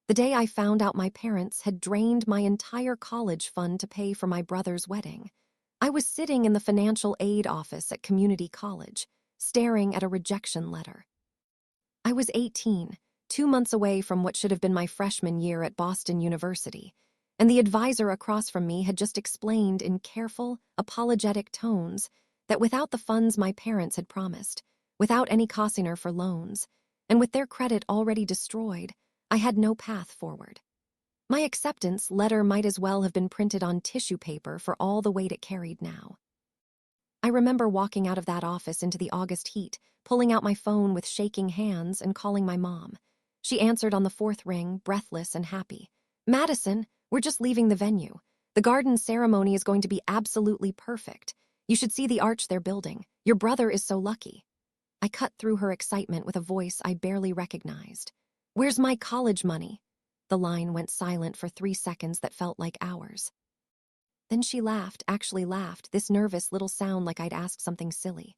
The day I found out my parents had drained my entire college fund to pay for my brother's wedding. I was sitting in the financial aid office at community college, staring at a rejection letter. I was 18, 2 months away from what should have been my freshman year at Boston University, and the advisor across from me had just explained in careful, apologetic tones that without the funds my parents had promised, without any cosigner for loans, and with their credit already destroyed, I had no path forward. My acceptance letter might as well have been printed on tissue paper for all the weight it carried now. I remember walking out of that office into the August heat, pulling out my phone with shaking hands and calling my mom. She answered on the fourth ring, breathless and happy. "Madison, we're just leaving the venue. The garden ceremony is going to be absolutely perfect. You should see the arch they're building. Your brother is so lucky." I cut through her excitement with a voice I barely recognized. "Where's my college money?" The line went silent for 3 seconds that felt like hours. Then she laughed, actually laughed, this nervous little sound like I'd asked something silly.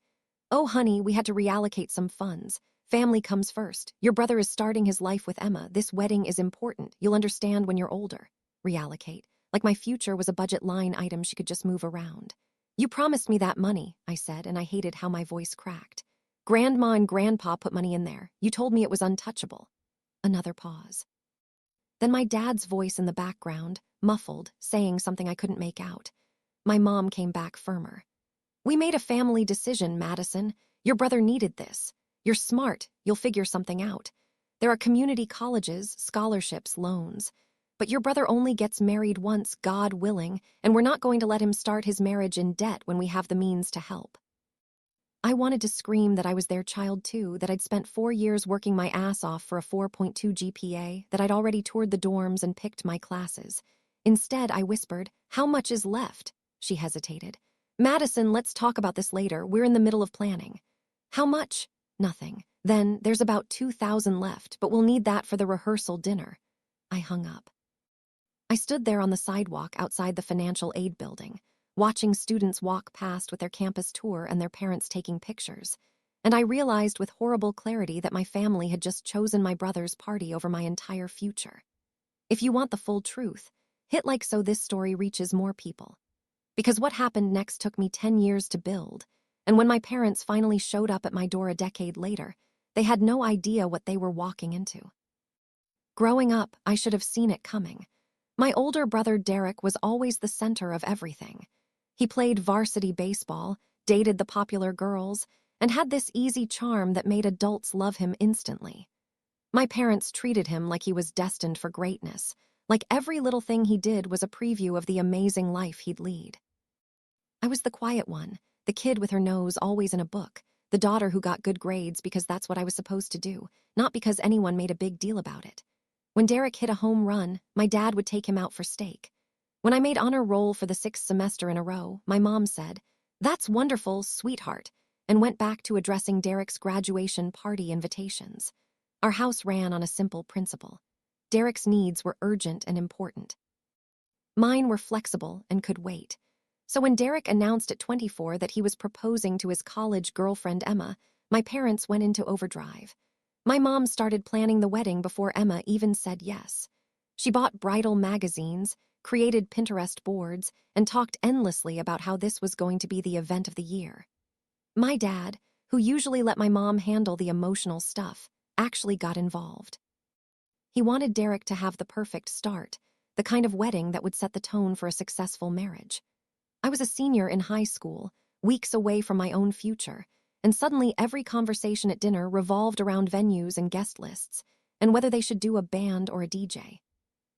"Oh, honey, we had to reallocate some funds. Family comes first. Your brother is starting his life with Emma. This wedding is important. You'll understand when you're older." Reallocate. Like my future was a budget line item she could just move around. "You promised me that money," I said, and I hated how my voice cracked. "Grandma and Grandpa put money in there. You told me it was untouchable." Another pause. Then my dad's voice in the background, muffled, saying something I couldn't make out. My mom came back firmer. "We made a family decision, Madison. Your brother needed this. You're smart. You'll figure something out. There are community colleges, scholarships, loans. But your brother only gets married once, God willing, and we're not going to let him start his marriage in debt when we have the means to help." I wanted to scream that I was their child too, that I'd spent 4 years working my ass off for a 4.2 GPA, that I'd already toured the dorms and picked my classes. Instead, I whispered, "How much is left?" She hesitated. "Madison, let's talk about this later. We're in the middle of planning." "How much?" "Nothing." "Then, there's about 2,000 left, but we'll need that for the rehearsal dinner." I hung up. I stood there on the sidewalk outside the financial aid building, watching students walk past with their campus tour and their parents taking pictures, and I realized with horrible clarity that my family had just chosen my brother's party over my entire future. If you want the full truth, hit like so this story reaches more people. Because what happened next took me 10 years to build, and when my parents finally showed up at my door a decade later, they had no idea what they were walking into. Growing up, I should have seen it coming. My older brother Derek was always the center of everything. He played varsity baseball, dated the popular girls, and had this easy charm that made adults love him instantly. My parents treated him like he was destined for greatness, like every little thing he did was a preview of the amazing life he'd lead. I was the quiet one, the kid with her nose always in a book, the daughter who got good grades because that's what I was supposed to do, not because anyone made a big deal about it. When Derek hit a home run, my dad would take him out for steak. When I made honor roll for the 6th semester in a row, my mom said, "That's wonderful, sweetheart," and went back to addressing Derek's graduation party invitations. Our house ran on a simple principle. Derek's needs were urgent and important. Mine were flexible and could wait. So when Derek announced at 24 that he was proposing to his college girlfriend Emma, my parents went into overdrive. My mom started planning the wedding before Emma even said yes. She bought bridal magazines, created Pinterest boards, and talked endlessly about how this was going to be the event of the year. My dad, who usually let my mom handle the emotional stuff, actually got involved. He wanted Derek to have the perfect start, the kind of wedding that would set the tone for a successful marriage. I was a senior in high school, weeks away from my own future, and suddenly every conversation at dinner revolved around venues and guest lists, and whether they should do a band or a DJ.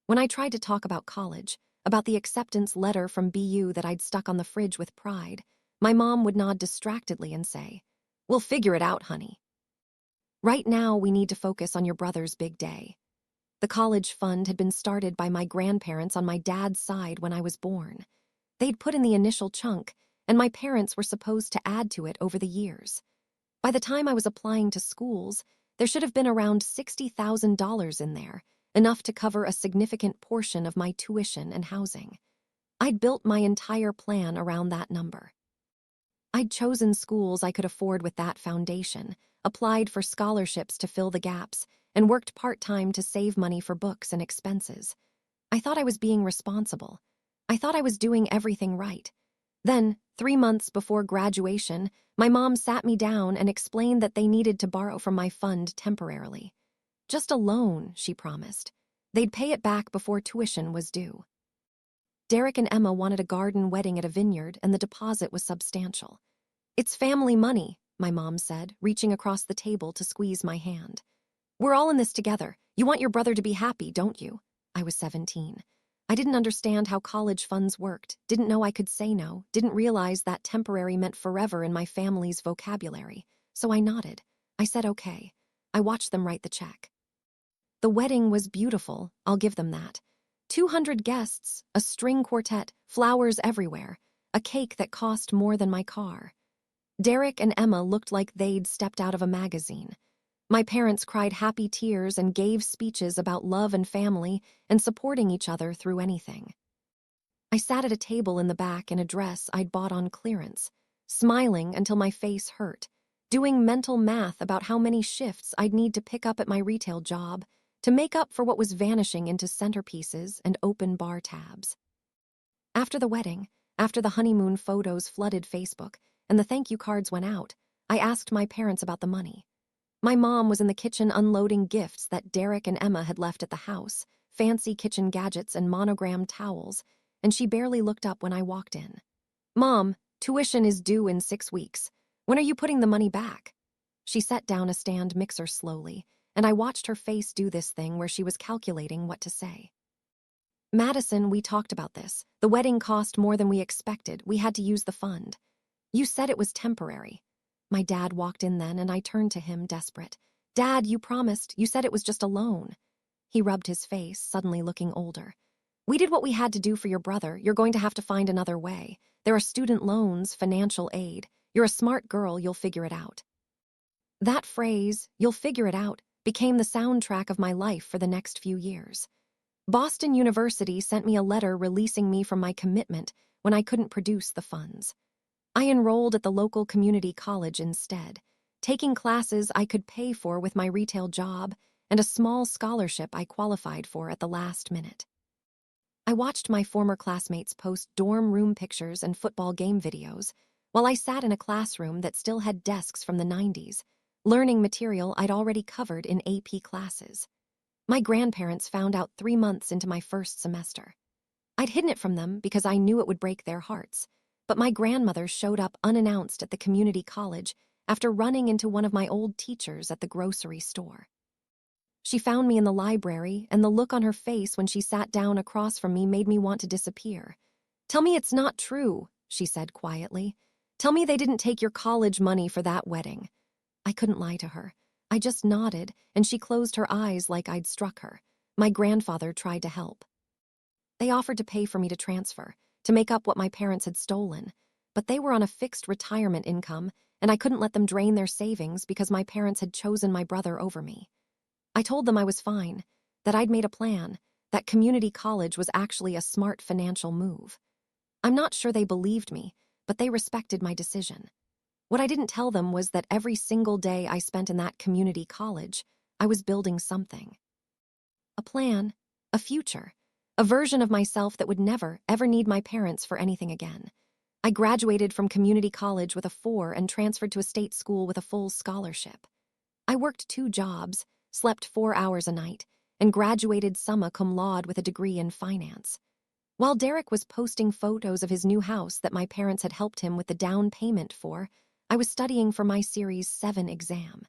When I tried to talk about college, about the acceptance letter from BU that I'd stuck on the fridge with pride, my mom would nod distractedly and say, "We'll figure it out, honey. Right now, we need to focus on your brother's big day." The college fund had been started by my grandparents on my dad's side when I was born. They'd put in the initial chunk, and my parents were supposed to add to it over the years. By the time I was applying to schools, there should have been around $60,000 in there, enough to cover a significant portion of my tuition and housing. I'd built my entire plan around that number. I'd chosen schools I could afford with that foundation, applied for scholarships to fill the gaps, and worked part-time to save money for books and expenses. I thought I was being responsible. I thought I was doing everything right. Then, 3 months before graduation, my mom sat me down and explained that they needed to borrow from my fund temporarily. Just a loan, she promised. They'd pay it back before tuition was due. Derek and Emma wanted a garden wedding at a vineyard, and the deposit was substantial. "It's family money," my mom said, reaching across the table to squeeze my hand. "We're all in this together. You want your brother to be happy, don't you?" I was 17. I didn't understand how college funds worked, didn't know I could say no, didn't realize that temporary meant forever in my family's vocabulary. So I nodded. I said okay. I watched them write the check. The wedding was beautiful, I'll give them that. 200 guests, a string quartet, flowers everywhere, a cake that cost more than my car. Derek and Emma looked like they'd stepped out of a magazine. My parents cried happy tears and gave speeches about love and family and supporting each other through anything. I sat at a table in the back in a dress I'd bought on clearance, smiling until my face hurt, doing mental math about how many shifts I'd need to pick up at my retail job to make up for what was vanishing into centerpieces and open bar tabs. After the wedding, after the honeymoon photos flooded Facebook and the thank you cards went out, I asked my parents about the money. My mom was in the kitchen unloading gifts that Derek and Emma had left at the house, fancy kitchen gadgets and monogrammed towels, and she barely looked up when I walked in. "Mom, tuition is due in 6 weeks. When are you putting the money back?" She set down a stand mixer slowly, and I watched her face do this thing where she was calculating what to say. "Madison, we talked about this. The wedding cost more than we expected. We had to use the fund. You said it was temporary." My dad walked in then, and I turned to him, desperate. "Dad, you promised. You said it was just a loan." He rubbed his face, suddenly looking older. "We did what we had to do for your brother. You're going to have to find another way. There are student loans, financial aid. You're a smart girl, you'll figure it out." That phrase, "you'll figure it out," became the soundtrack of my life for the next few years. Boston University sent me a letter releasing me from my commitment when I couldn't produce the funds. I enrolled at the local community college instead, taking classes I could pay for with my retail job and a small scholarship I qualified for at the last minute. I watched my former classmates post dorm room pictures and football game videos while I sat in a classroom that still had desks from the 90s, learning material I'd already covered in AP classes. My grandparents found out 3 months into my first semester. I'd hidden it from them because I knew it would break their hearts, but my grandmother showed up unannounced at the community college after running into one of my old teachers at the grocery store. She found me in the library, and the look on her face when she sat down across from me made me want to disappear. "Tell me it's not true," she said quietly. "Tell me they didn't take your college money for that wedding." I couldn't lie to her. I just nodded, and she closed her eyes like I'd struck her. My grandfather tried to help. They offered to pay for me to transfer, to make up what my parents had stolen, but they were on a fixed retirement income, and I couldn't let them drain their savings because my parents had chosen my brother over me. I told them I was fine, that I'd made a plan, that community college was actually a smart financial move. I'm not sure they believed me, but they respected my decision. What I didn't tell them was that every single day I spent in that community college, I was building something. A plan, a future, a version of myself that would never, ever need my parents for anything again. I graduated from community college with a 4 and transferred to a state school with a full scholarship. I worked 2 jobs, slept 4 hours a night, and graduated summa cum laude with a degree in finance. While Derek was posting photos of his new house that my parents had helped him with the down payment for, I was studying for my Series 7 exam.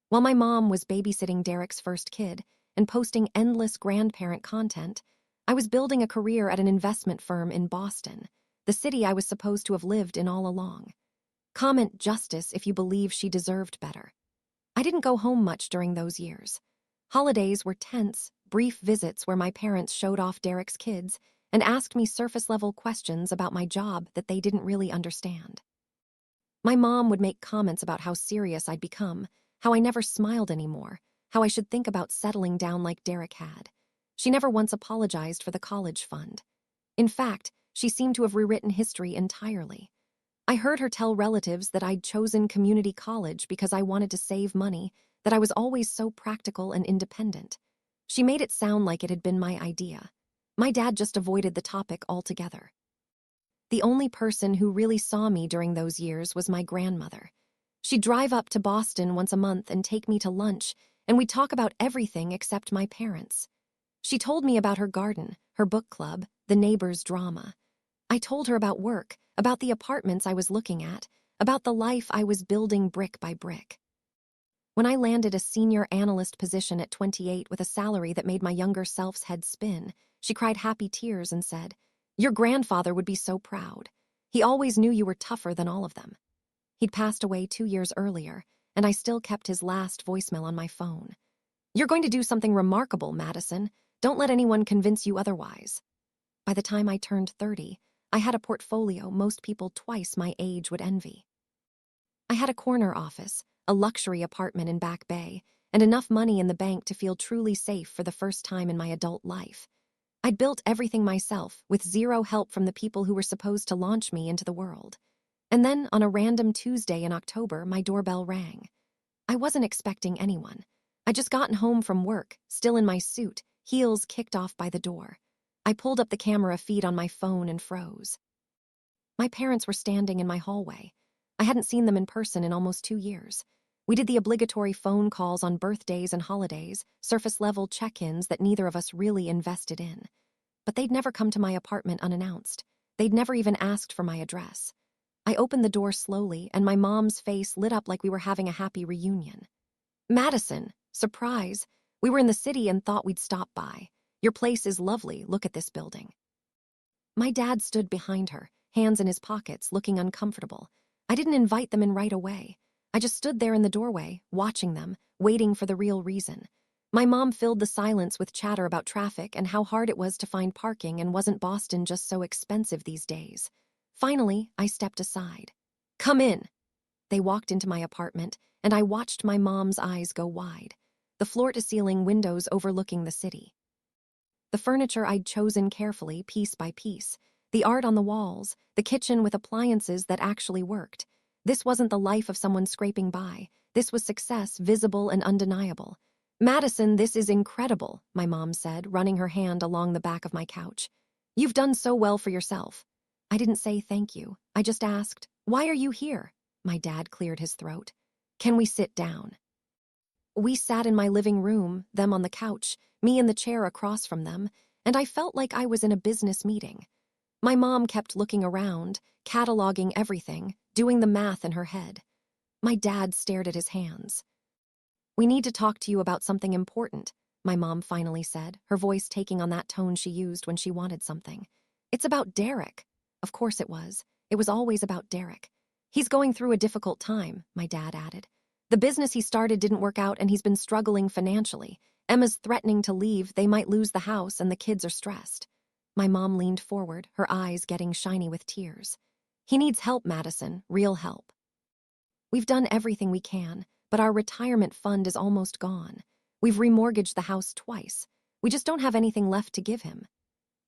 While my mom was babysitting Derek's first kid and posting endless grandparent content, I was building a career at an investment firm in Boston, the city I was supposed to have lived in all along. Comment justice if you believe she deserved better. I didn't go home much during those years. Holidays were tense, brief visits where my parents showed off Derek's kids and asked me surface-level questions about my job that they didn't really understand. My mom would make comments about how serious I'd become, how I never smiled anymore, how I should think about settling down like Derek had. She never once apologized for the college fund. In fact, she seemed to have rewritten history entirely. I heard her tell relatives that I'd chosen community college because I wanted to save money, that I was always so practical and independent. She made it sound like it had been my idea. My dad just avoided the topic altogether. The only person who really saw me during those years was my grandmother. She'd drive up to Boston once a month and take me to lunch, and we'd talk about everything except my parents. She told me about her garden, her book club, the neighbors' drama. I told her about work, about the apartments I was looking at, about the life I was building brick by brick. When I landed a senior analyst position at 28 with a salary that made my younger self's head spin, she cried happy tears and said, "Your grandfather would be so proud. He always knew you were tougher than all of them." He'd passed away 2 years earlier, and I still kept his last voicemail on my phone. "You're going to do something remarkable, Madison. Don't let anyone convince you otherwise." By the time I turned 30, I had a portfolio most people twice my age would envy. I had a corner office, a luxury apartment in Back Bay, and enough money in the bank to feel truly safe for the first time in my adult life. I'd built everything myself, with zero help from the people who were supposed to launch me into the world. And then, on a random Tuesday in October, my doorbell rang. I wasn't expecting anyone. I'd just gotten home from work, still in my suit, heels kicked off by the door. I pulled up the camera feed on my phone and froze. My parents were standing in my hallway. I hadn't seen them in person in almost 2 years. We did the obligatory phone calls on birthdays and holidays, surface-level check-ins that neither of us really invested in. But they'd never come to my apartment unannounced. They'd never even asked for my address. I opened the door slowly, and my mom's face lit up like we were having a happy reunion. "Madison, surprise. We were in the city and thought we'd stop by. Your place is lovely, look at this building." My dad stood behind her, hands in his pockets, looking uncomfortable. I didn't invite them in right away. I just stood there in the doorway, watching them, waiting for the real reason. My mom filled the silence with chatter about traffic and how hard it was to find parking, and wasn't Boston just so expensive these days. Finally, I stepped aside. "Come in." They walked into my apartment, and I watched my mom's eyes go wide. The floor-to-ceiling windows overlooking the city. The furniture I'd chosen carefully, piece by piece. The art on the walls, the kitchen with appliances that actually worked. This wasn't the life of someone scraping by. This was success, visible and undeniable. "Madison, this is incredible," my mom said, running her hand along the back of my couch. "You've done so well for yourself." I didn't say thank you. I just asked, "Why are you here?" My dad cleared his throat. "Can we sit down?" We sat in my living room, them on the couch, me in the chair across from them, and I felt like I was in a business meeting. My mom kept looking around, cataloging everything, doing the math in her head. My dad stared at his hands. "We need to talk to you about something important," my mom finally said, her voice taking on that tone she used when she wanted something. "It's about Derek." Of course it was. It was always about Derek. "He's going through a difficult time," my dad added. "The business he started didn't work out, and he's been struggling financially. Emma's threatening to leave, they might lose the house, and the kids are stressed." My mom leaned forward, her eyes getting shiny with tears. "He needs help, Madison, real help. We've done everything we can, but our retirement fund is almost gone. We've remortgaged the house twice. We just don't have anything left to give him."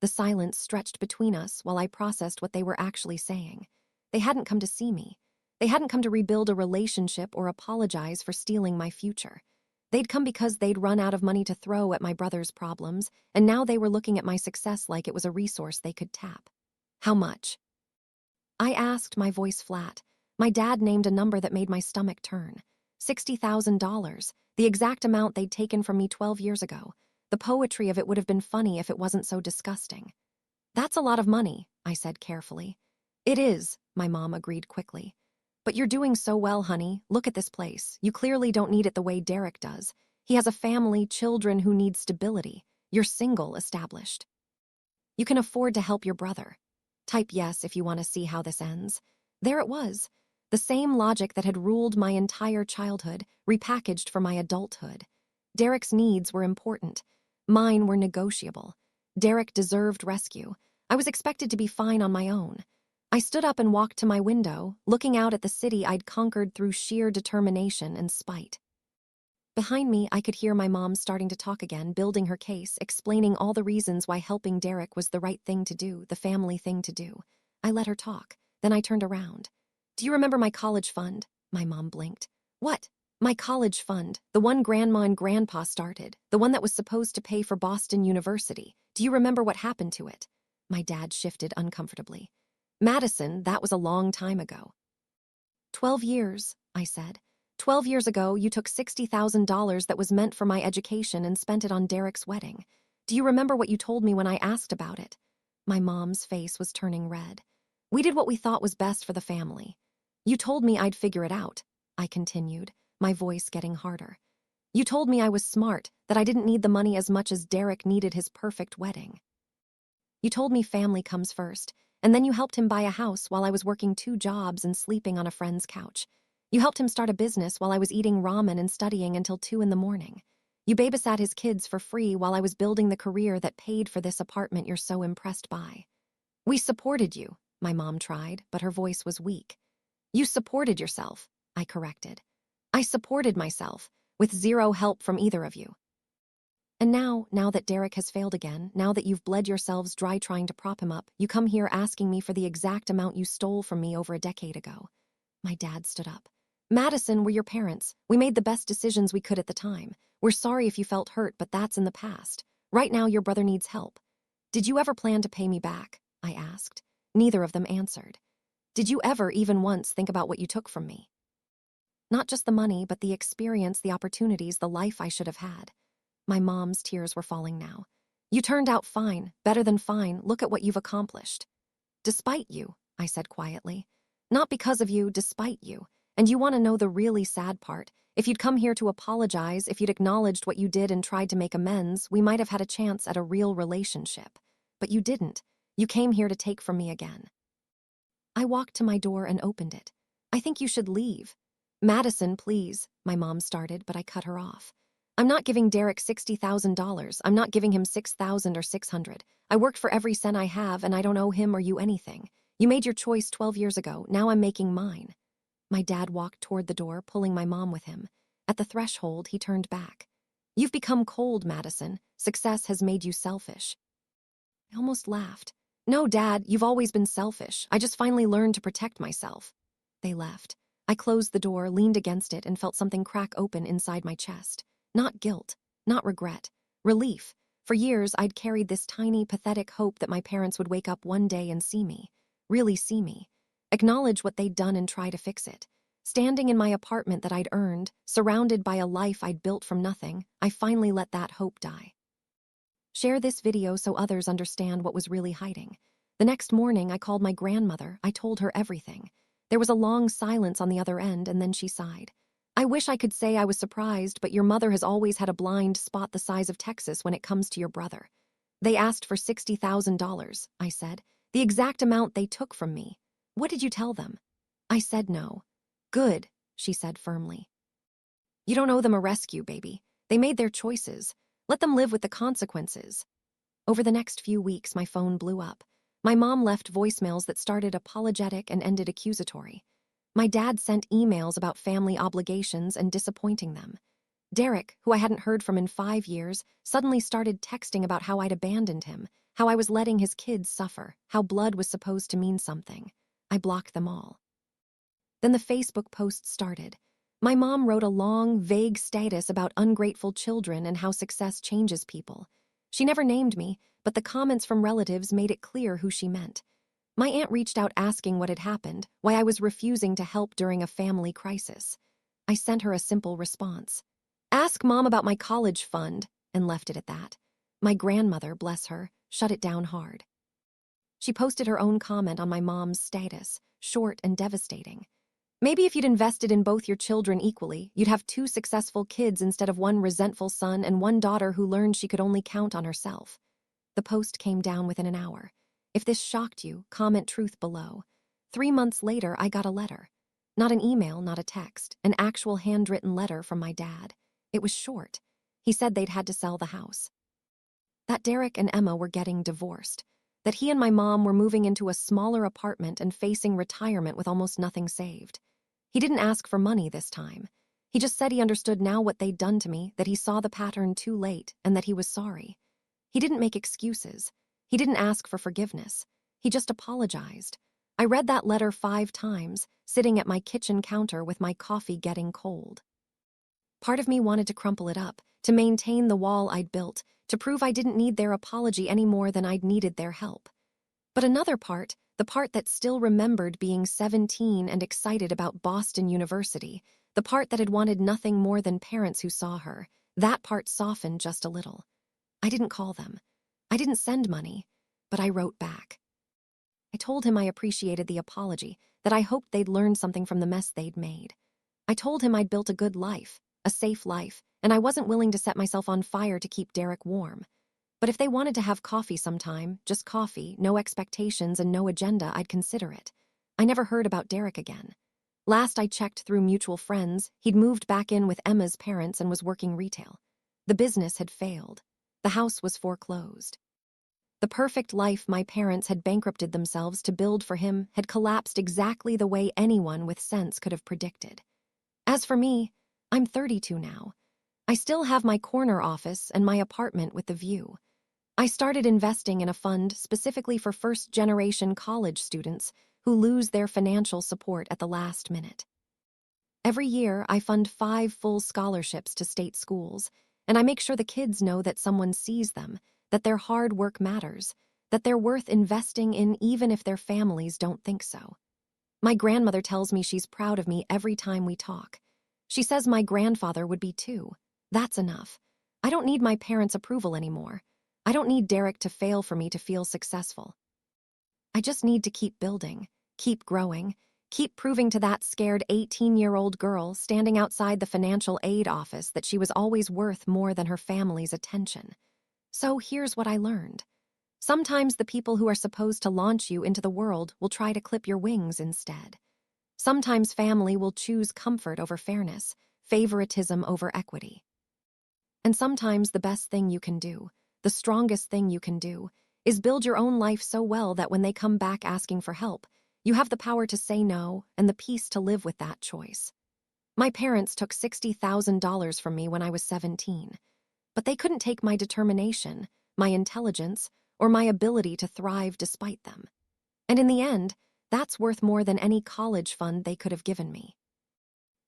The silence stretched between us while I processed what they were actually saying. They hadn't come to see me. They hadn't come to rebuild a relationship or apologize for stealing my future. They'd come because they'd run out of money to throw at my brother's problems, and now they were looking at my success like it was a resource they could tap. "How much?" I asked, my voice flat. My dad named a number that made my stomach turn. $60,000, the exact amount they'd taken from me 12 years ago. The poetry of it would have been funny if it wasn't so disgusting. "That's a lot of money," I said carefully. "It is," my mom agreed quickly. "But you're doing so well, honey. Look at this place. You clearly don't need it the way Derek does. He has a family, children who need stability. You're single, established. You can afford to help your brother. Type yes if you want to see how this ends." There it was. The same logic that had ruled my entire childhood, repackaged for my adulthood. Derek's needs were important. Mine were negotiable. Derek deserved rescue. I was expected to be fine on my own. I stood up and walked to my window, looking out at the city I'd conquered through sheer determination and spite. Behind me, I could hear my mom starting to talk again, building her case, explaining all the reasons why helping Derek was the right thing to do, the family thing to do. I let her talk. Then I turned around. "Do you remember my college fund?" My mom blinked. "What?" My college fund, the one Grandma and Grandpa started, the one that was supposed to pay for Boston University. Do you remember what happened to it? My dad shifted uncomfortably. Madison, that was a long time ago. 12 years, I said. 12 years ago, you took $60,000 that was meant for my education and spent it on Derek's wedding. Do you remember what you told me when I asked about it? My mom's face was turning red. We did what we thought was best for the family. You told me I'd figure it out, I continued, my voice getting harder. You told me I was smart, that I didn't need the money as much as Derek needed his perfect wedding. You told me family comes first, and then you helped him buy a house while I was working 2 jobs and sleeping on a friend's couch. You helped him start a business while I was eating ramen and studying until 2 in the morning. You babysat his kids for free while I was building the career that paid for this apartment you're so impressed by. We supported you, my mom tried, but her voice was weak. You supported yourself, I corrected. I supported myself, with zero help from either of you. And now that Derek has failed again, now that you've bled yourselves dry trying to prop him up, you come here asking me for the exact amount you stole from me over a decade ago. My dad stood up. Madison, we're your parents. We made the best decisions we could at the time. We're sorry if you felt hurt, but that's in the past. Right now, your brother needs help. Did you ever plan to pay me back? I asked. Neither of them answered. Did you ever even once think about what you took from me? Not just the money, but the experience, the opportunities, the life I should have had. My mom's tears were falling now. You turned out fine, better than fine. Look at what you've accomplished. Despite you, I said quietly. Not because of you, despite you. And you want to know the really sad part? If you'd come here to apologize, if you'd acknowledged what you did and tried to make amends, we might have had a chance at a real relationship. But you didn't. You came here to take from me again. I walked to my door and opened it. I think you should leave. Madison, please, my mom started, but I cut her off. I'm not giving Derek $60,000. I'm not giving him $6,000 or $600. I worked for every cent I have, and I don't owe him or you anything. You made your choice 12 years ago. Now I'm making mine. My dad walked toward the door, pulling my mom with him. At the threshold, he turned back. You've become cold, Madison. Success has made you selfish. I almost laughed. No, Dad, you've always been selfish. I just finally learned to protect myself. They left. I closed the door, leaned against it, and felt something crack open inside my chest. Not guilt, not regret, relief. For years, I'd carried this tiny, pathetic hope that my parents would wake up one day and see me, really see me, acknowledge what they'd done and try to fix it. Standing in my apartment that I'd earned, surrounded by a life I'd built from nothing, I finally let that hope die. Share this video so others understand what was really hiding. The next morning, I called my grandmother. I told her everything. There was a long silence on the other end, and then she sighed. I wish I could say I was surprised, but your mother has always had a blind spot the size of Texas when it comes to your brother. They asked for $60,000, I said, the exact amount they took from me. What did you tell them? I said no. Good, she said firmly. You don't owe them a rescue, baby. They made their choices. Let them live with the consequences. Over the next few weeks, my phone blew up. My mom left voicemails that started apologetic and ended accusatory. My dad sent emails about family obligations and disappointing them. Derek, who I hadn't heard from in 5 years, suddenly started texting about how I'd abandoned him, how I was letting his kids suffer, how blood was supposed to mean something. I blocked them all. Then the Facebook posts started. My mom wrote a long, vague status about ungrateful children and how success changes people. She never named me, but the comments from relatives made it clear who she meant. My aunt reached out asking what had happened, why I was refusing to help during a family crisis. I sent her a simple response. Ask Mom about my college fund, and left it at that. My grandmother, bless her, shut it down hard. She posted her own comment on my mom's status, short and devastating. Maybe if you'd invested in both your children equally, you'd have 2 successful kids instead of 1 resentful son and 1 daughter who learned she could only count on herself. The post came down within an hour. If this shocked you, comment truth below. 3 months later, I got a letter. Not an email, not a text, an actual handwritten letter from my dad. It was short. He said they'd had to sell the house. That Derek and Emma were getting divorced. That he and my mom were moving into a smaller apartment and facing retirement with almost nothing saved. He didn't ask for money this time. He just said he understood now what they'd done to me, that he saw the pattern too late, and that he was sorry. He didn't make excuses. He didn't ask for forgiveness. He just apologized. I read that letter 5 times, sitting at my kitchen counter with my coffee getting cold. Part of me wanted to crumple it up, to maintain the wall I'd built, to prove I didn't need their apology any more than I'd needed their help. But another part, the part that still remembered being 17 and excited about Boston University, the part that had wanted nothing more than parents who saw her, that part softened just a little. I didn't call them. I didn't send money, but I wrote back. I told him I appreciated the apology, that I hoped they'd learned something from the mess they'd made. I told him I'd built a good life, a safe life, and I wasn't willing to set myself on fire to keep Derek warm. But if they wanted to have coffee sometime, just coffee, no expectations and no agenda, I'd consider it. I never heard about Derek again. Last I checked through mutual friends, he'd moved back in with Emma's parents and was working retail. The business had failed. The house was foreclosed. The perfect life my parents had bankrupted themselves to build for him had collapsed exactly the way anyone with sense could have predicted. As for me, I'm 32 now. I still have my corner office and my apartment with the view. I started investing in a fund specifically for first-generation college students who lose their financial support at the last minute. Every year, I fund 5 full scholarships to state schools, and I make sure the kids know that someone sees them, that their hard work matters, that they're worth investing in even if their families don't think so. My grandmother tells me she's proud of me every time we talk. She says my grandfather would be too. That's enough. I don't need my parents' approval anymore. I don't need Derek to fail for me to feel successful. I just need to keep building, keep growing, keep proving to that scared 18-year-old girl standing outside the financial aid office that she was always worth more than her family's attention. So here's what I learned. Sometimes the people who are supposed to launch you into the world will try to clip your wings instead. Sometimes family will choose comfort over fairness, favoritism over equity. And sometimes the best thing you can do, the strongest thing you can do, is build your own life so well that when they come back asking for help, you have the power to say no and the peace to live with that choice. My parents took $60,000 from me when I was 17, but they couldn't take my determination, my intelligence, or my ability to thrive despite them. And in the end, that's worth more than any college fund they could have given me.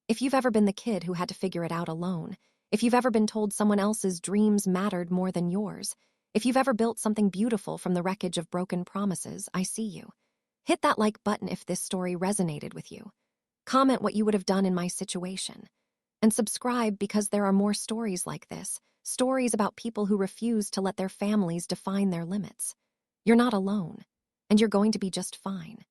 If you've ever been the kid who had to figure it out alone, if you've ever been told someone else's dreams mattered more than yours, if you've ever built something beautiful from the wreckage of broken promises, I see you. Hit that like button if this story resonated with you. Comment what you would have done in my situation. And subscribe because there are more stories like this, stories about people who refuse to let their families define their limits. You're not alone, and you're going to be just fine.